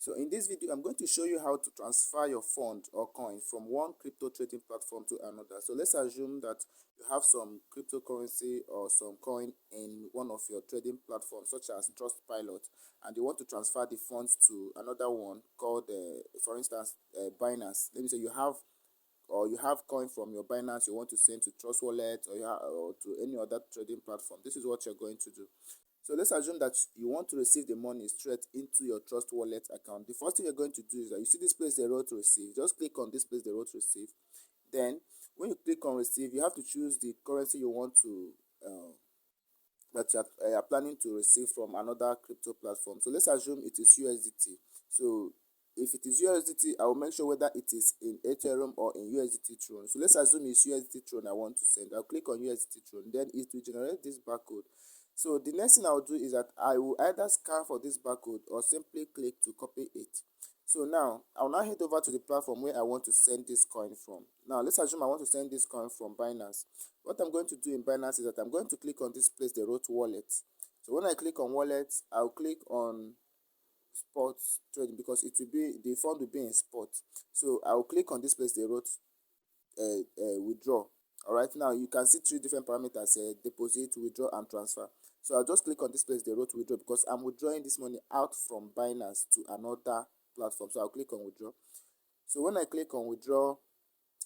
So in this video, I'm going to show you how to transfer your fund or coin from one crypto trading platform to another. So let's assume that you have some cryptocurrency or some coin in one of your trading platforms, such as Trustpilot, and you want to transfer the funds to another one called, for instance, Binance. Let me say you have coin from your Binance you want to send to Trust Wallet, or to any other trading platform. This is what you're going to do. So let's assume that you want to receive the money straight into your Trust Wallet account. The first thing you're going to do is that you see this place they wrote receive. Just click on this place they wrote receive. Then when you click on receive, you have to choose the currency you want to that you are planning to receive from another crypto platform. So let's assume it is USDT. So if it is USDT, I will make sure whether it is in Ethereum or in USDT Tron. So let's assume it's USDT Tron I want to send. I'll click on USDT Tron. Then it will generate this barcode. So the next thing I'll do is that I will either scan for this barcode or simply click to copy it. So now I'll now head over to the platform where I want to send this coin from. Now let's assume I want to send this coin from Binance. What I'm going to do in Binance is that I'm going to click on this place they wrote wallet. So when I click on wallet, I'll click on spot trading because it will be the fund will be in spot. So I'll click on this place they wrote withdraw. All right, now you can see three different parameters: deposit, withdraw, and transfer. So I'll just click on this place they wrote withdraw because I'm withdrawing this money out from Binance to another platform. So I'll click on withdraw. So when I click on withdraw,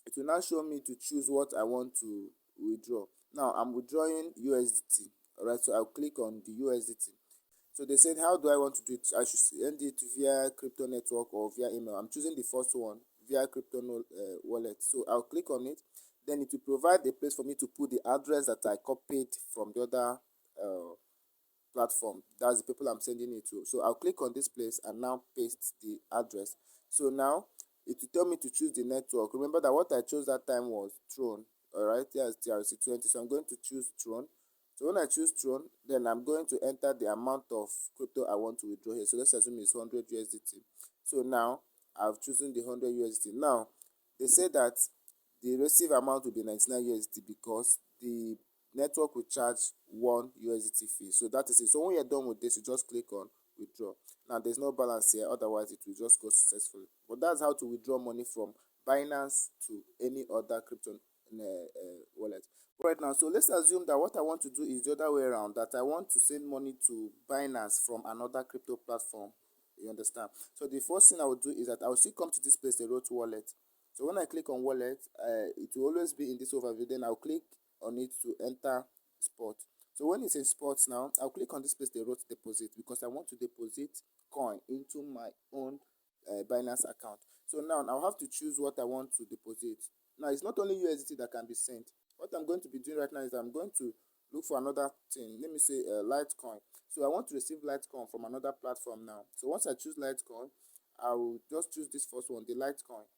it will now show me to choose what I want to withdraw. Now I'm withdrawing USDT. All right, so I'll click on the USDT. So they said, how do I want to do it? I should send it via crypto network or via email. I'm choosing the first one, via crypto wallet. So I'll click on it. Then it will provide a place for me to put the address that I copied from the other platform. That's the people I'm sending it to. So I'll click on this place and now paste the address. So now it will tell me to choose the network. Remember that what I chose that time was Tron. All right, here's TRC20. So I'm going to choose Tron. So when I choose Tron, then I'm going to enter the amount of crypto I want to withdraw here. So let's assume it's 100 USDT. So now I've chosen the 100 USDT. Now they say that the receive amount will be 99 USDT because the network will charge 1 USDT fee. So that is it. So when you're done with this, you just click on withdraw. Now there's no balance here, otherwise it will just go successfully. But that's how to withdraw money from Binance to any other crypto wallet. Right now, so let's assume that what I want to do is the other way around, that I want to send money to Binance from another crypto platform. You understand? So the first thing I will do is that I will still come to this place they wrote wallet. So when I click on wallet, it will always be in this overview. Then I'll click on it to enter spot. So when it's in spots now, I'll click on this place they wrote deposit because I want to deposit coin into my own Binance account. So now I'll have to choose what I want to deposit. Now it's not only USDT that can be sent. What I'm going to be doing right now is I'm going to look for another thing. Let me say Litecoin. So I want to receive Litecoin from another platform now. So once I choose Litecoin, I will just choose this first one, the Litecoin,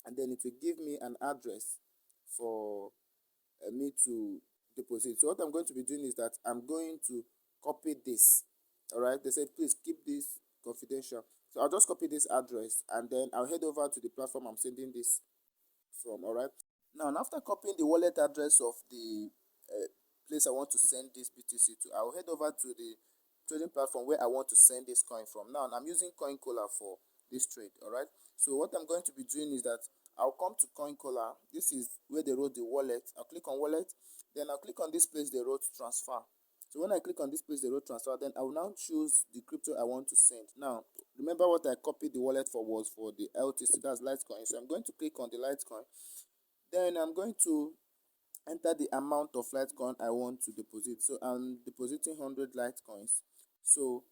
and then it will give me an address for me to deposit. So what I'm going to be doing is that I'm going to copy this. All right, they said please keep this confidential. So I'll just copy this address and then I'll head over to the platform I'm sending this from. All right, now after copying the wallet address of the place I want to send this BTC to, I'll head over to the trading platform where I want to send this coin from. Now I'm using CoinCola for this trade. All right, so what I'm going to be doing is that I'll come to CoinCola. This is where they wrote the wallet. I'll click on wallet, then I'll click on this place they wrote transfer. So when I click on this place they wrote transfer, then I will now choose the crypto I want to send. Now remember what I copied the wallet for was for the LTC, that's Litecoin. So I'm going to click on the Litecoin. Then I'm going to enter the amount of Litecoin I want to deposit. So I'm depositing 100 Litecoins. So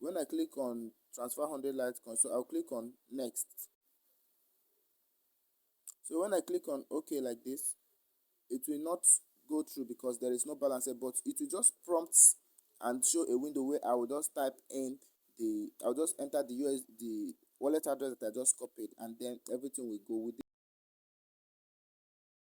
when I click on transfer 100 Litecoins, so I'll click on next. So when I click on OK like this, it will not go through because there is no balance here, but it will just prompt and show a window where I will just type in I'll just enter the wallet address that I just copied, and then everything will go with